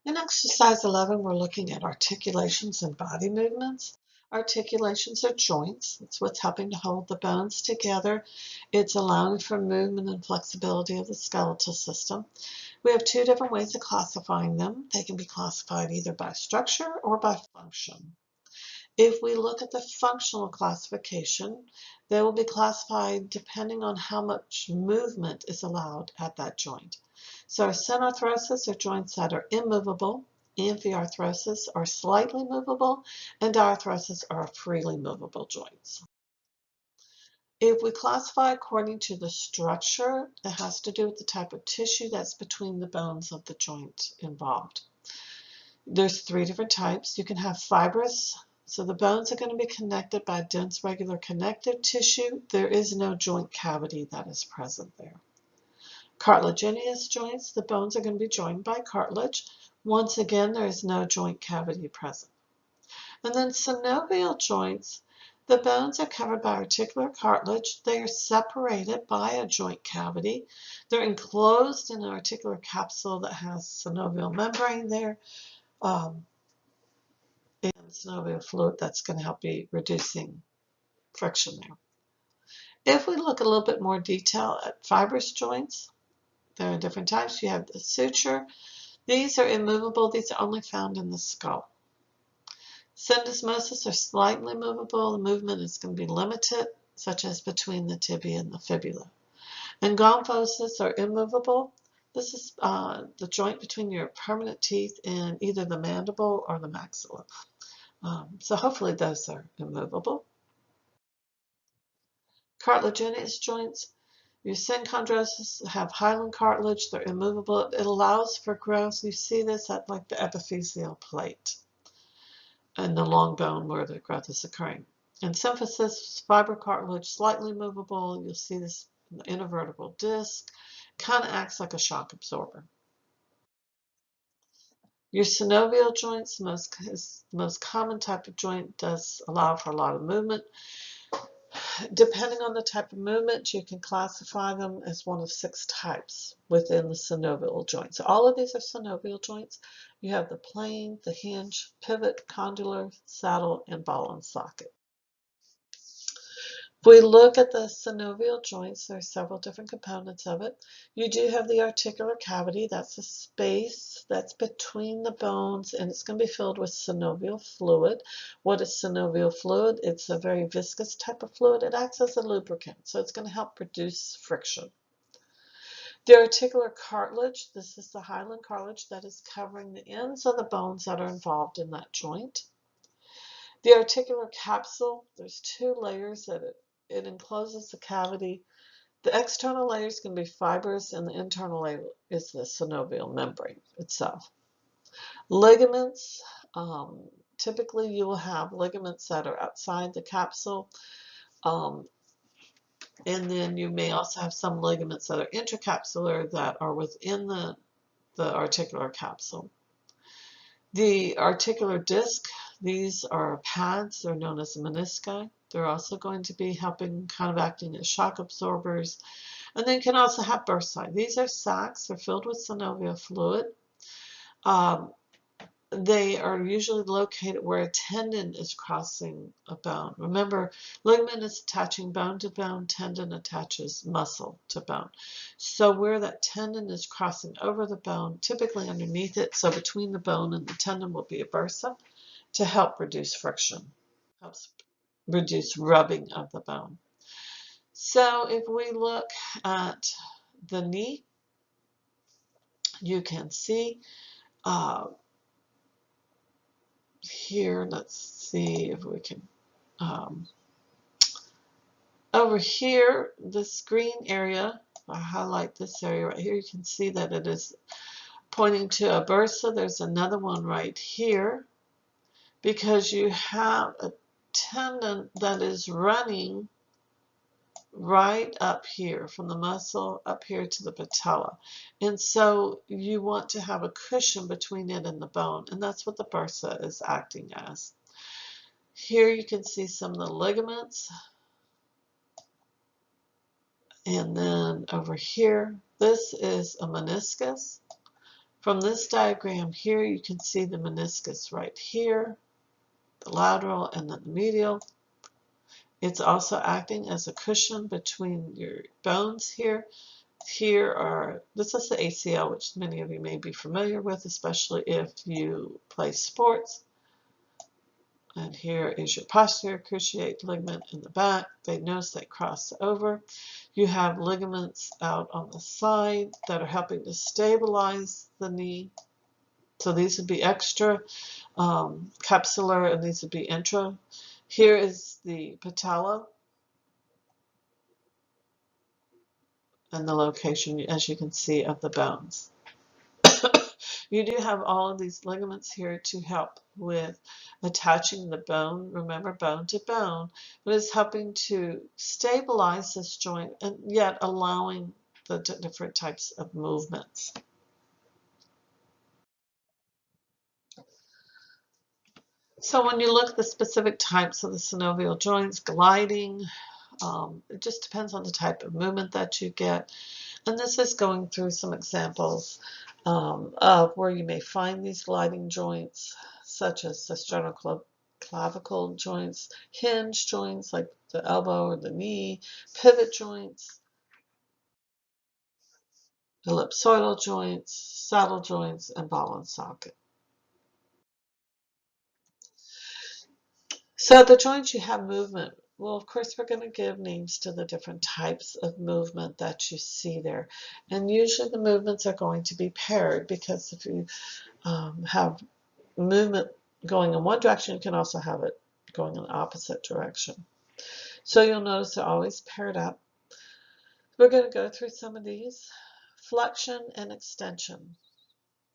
In exercise 11, we're looking at articulations and body movements. Articulations are joints. It's what's helping to hold the bones together. It's allowing for movement and flexibility of the skeletal system. We have two different ways of classifying them. They can be classified either by structure or by function. If we look at the functional classification, they will be classified depending on how much movement is allowed at that joint. So synarthrosis are joints that are immovable, amphiarthrosis are slightly movable, and diarthrosis are freely movable joints. If we classify according to the structure, it has to do with the type of tissue that's between the bones of the joint involved. There's three different types. You can have fibrous. So the bones are going to be connected by dense regular connective tissue. There is no joint cavity that is present there. Cartilaginous joints, the bones are going to be joined by cartilage. Once again, there is no joint cavity present. And then synovial joints, the bones are covered by articular cartilage. They are separated by a joint cavity. They're enclosed in an articular capsule that has synovial membrane there. And synovial fluid that's going to help be reducing friction there. If we look a little bit more detail at fibrous joints, there are different types. You have the suture. These are immovable. These are only found in the skull. Syndesmosis are slightly movable. The movement is going to be limited, such as between the tibia and the fibula. And gomphosis are immovable. This is the joint between your permanent teeth and either the mandible or the maxilla. So hopefully those are immovable. Cartilaginous joints, your synchondrosis have hyaline cartilage. They're immovable. It allows for growth. You see this at like the epiphyseal plate and the long bone where the growth is occurring. And symphysis, fibrocartilage, slightly movable. You'll see this in the intervertebral disc. Kind of acts like a shock absorber. Your synovial joints, the most common type of joint, does allow for a lot of movement. Depending on the type of movement, you can classify them as one of 6 types within the synovial joints. So all of these are synovial joints. You have the plane, the hinge, pivot, condylar, saddle, and ball and socket. If we look at the synovial joints, there are several different components of it. You do have the articular cavity. That's a space that's between the bones, and it's going to be filled with synovial fluid. What is synovial fluid? It's a very viscous type of fluid. It acts as a lubricant, so it's going to help reduce friction. The articular cartilage, this is the hyaline cartilage that is covering the ends of the bones that are involved in that joint. The articular capsule, there's 2 layers that it encloses the cavity. The external layer is going to be fibrous, and the internal layer is the synovial membrane itself. Ligaments, typically you will have ligaments that are outside the capsule, and then you may also have some ligaments that are intracapsular that are within the articular capsule. The articular disc, these are pads. They're known as menisci. They're also going to be helping, kind of acting as shock absorbers. And then you can also have bursae. These are sacs. They're filled with synovial fluid. They are usually located where a tendon is crossing a bone. Remember, ligament is attaching bone to bone. Tendon attaches muscle to bone. So where that tendon is crossing over the bone, typically underneath it, so between the bone and the tendon will be a bursa to help reduce friction. Helps reduce rubbing of the bone. So if we look at the knee, you can see here, let's see if we can, over here, this green area, I highlight this area right here, you can see that it is pointing to a bursa. There's another one right here because you have a tendon that is running right up here from the muscle up here to the patella, and so you want to have a cushion between it and the bone, and that's what the bursa is acting as. Here you can see some of the ligaments, and then over here this is a meniscus From this diagram here, you can see the meniscus right here, the lateral and then the medial. It's also acting as a cushion between your bones here. This is the ACL, which many of you may be familiar with, especially if you play sports. And here is your posterior cruciate ligament in the back. Notice they cross over. You have ligaments out on the side that are helping to stabilize the knee. So these would be extra capsular, and these would be intra. Here is the patella and the location, as you can see, of the bones. You do have all of these ligaments here to help with attaching the bone, remember, bone to bone, but it's helping to stabilize this joint and yet allowing the different types of movements. So when you look at the specific types of the synovial joints, gliding, it just depends on the type of movement that you get. And this is going through some examples of where you may find these gliding joints, such as the sternoclavicle joints, hinge joints like the elbow or the knee, pivot joints, ellipsoidal joints, saddle joints, and ball and socket. So the joints you have movement. Well, of course, we're going to give names to the different types of movement that you see there. And usually the movements are going to be paired, because if you have movement going in one direction, you can also have it going in the opposite direction. So you'll notice they're always paired up. We're going to go through some of these. Flexion and extension.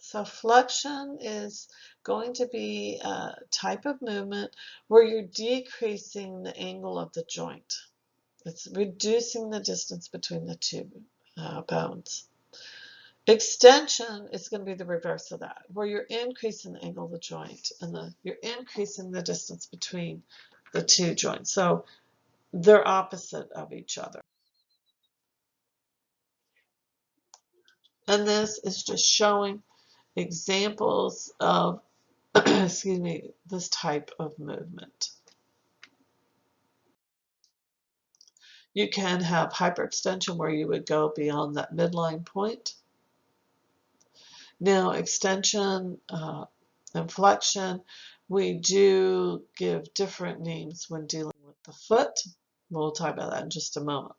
So flexion is going to be a type of movement where you're decreasing the angle of the joint. It's reducing the distance between the two bones. Extension is going to be the reverse of that, where you're increasing the angle of the joint and you're increasing the distance between the two joints. So they're opposite of each other. And this is just showing examples of excuse me, this type of movement. You can have hyperextension where you would go beyond that midline point. Now, extension and flexion, we do give different names when dealing with the foot. We'll talk about that in just a moment.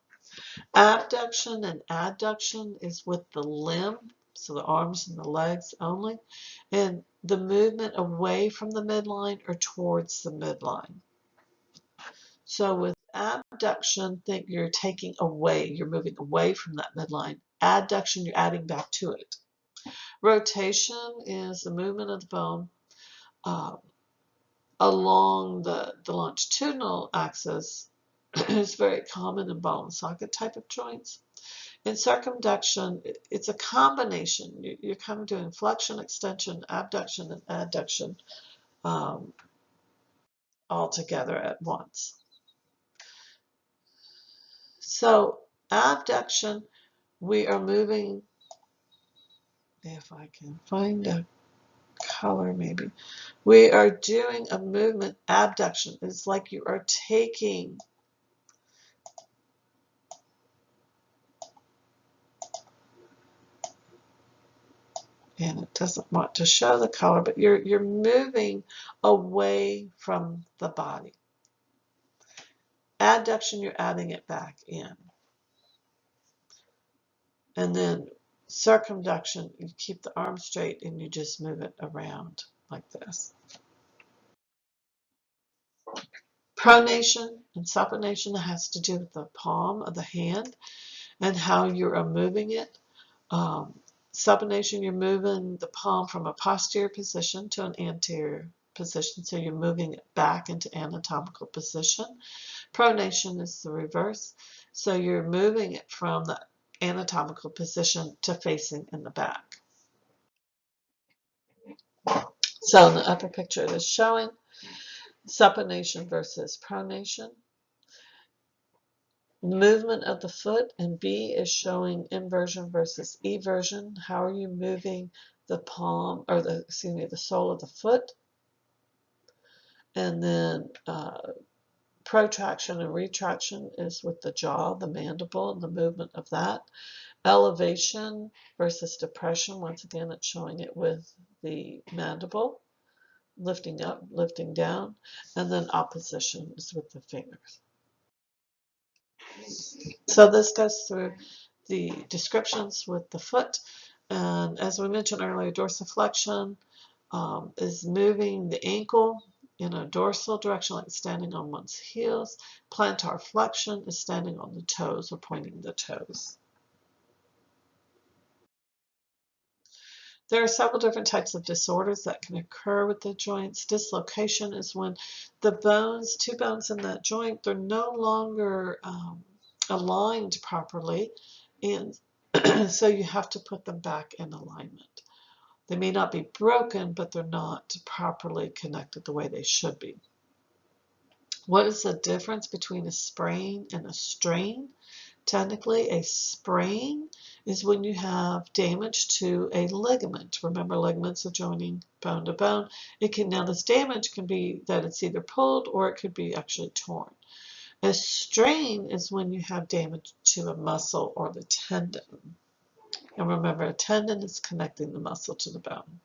Abduction and adduction is with the limb, so the arms and the legs only, and the movement away from the midline or towards the midline. So with abduction, think you're taking away, you're moving away from that midline. Adduction, you're adding back to it. Rotation is the movement of the bone along the longitudinal axis. It's very common in ball and socket type of joints. In circumduction, it's a combination. You're kind of doing flexion, extension, abduction, and adduction all together at once. So abduction, we are moving, if I can find a color maybe. We are doing a movement, abduction. It's like you are taking and it doesn't want to show the color, but you're moving away from the body. Adduction, you're adding it back in. And then circumduction, you keep the arm straight and you just move it around like this. Pronation and supination has to do with the palm of the hand and how you are moving it. Supination, you're moving the palm from a posterior position to an anterior position, so you're moving it back into anatomical position. Pronation is the reverse, so you're moving it from the anatomical position to facing in the back. So in the upper picture it is showing supination versus pronation. movement of the foot, and B is showing inversion versus eversion. How are you moving the palm, or the sole of the foot? And then protraction and retraction is with the jaw, the mandible, and the movement of that. Elevation versus depression, once again, it's showing it with the mandible, lifting up, lifting down, and then opposition is with the fingers. So this goes through the descriptions with the foot, and as we mentioned earlier, dorsiflexion is moving the ankle in a dorsal direction, like standing on one's heels. Plantar flexion is standing on the toes or pointing the toes. There are several different types of disorders that can occur with the joints. Dislocation is when the bones, two bones in that joint, they're no longer aligned properly, and so you have to put them back in alignment. They may not be broken, but they're not properly connected the way they should be. What is the difference between a sprain and a strain? Technically, a sprain is when you have damage to a ligament. Remember, ligaments are joining bone to bone. Now this damage can be that it's either pulled or it could be actually torn. A strain is when you have damage to a muscle or the tendon. And remember, a tendon is connecting the muscle to the bone.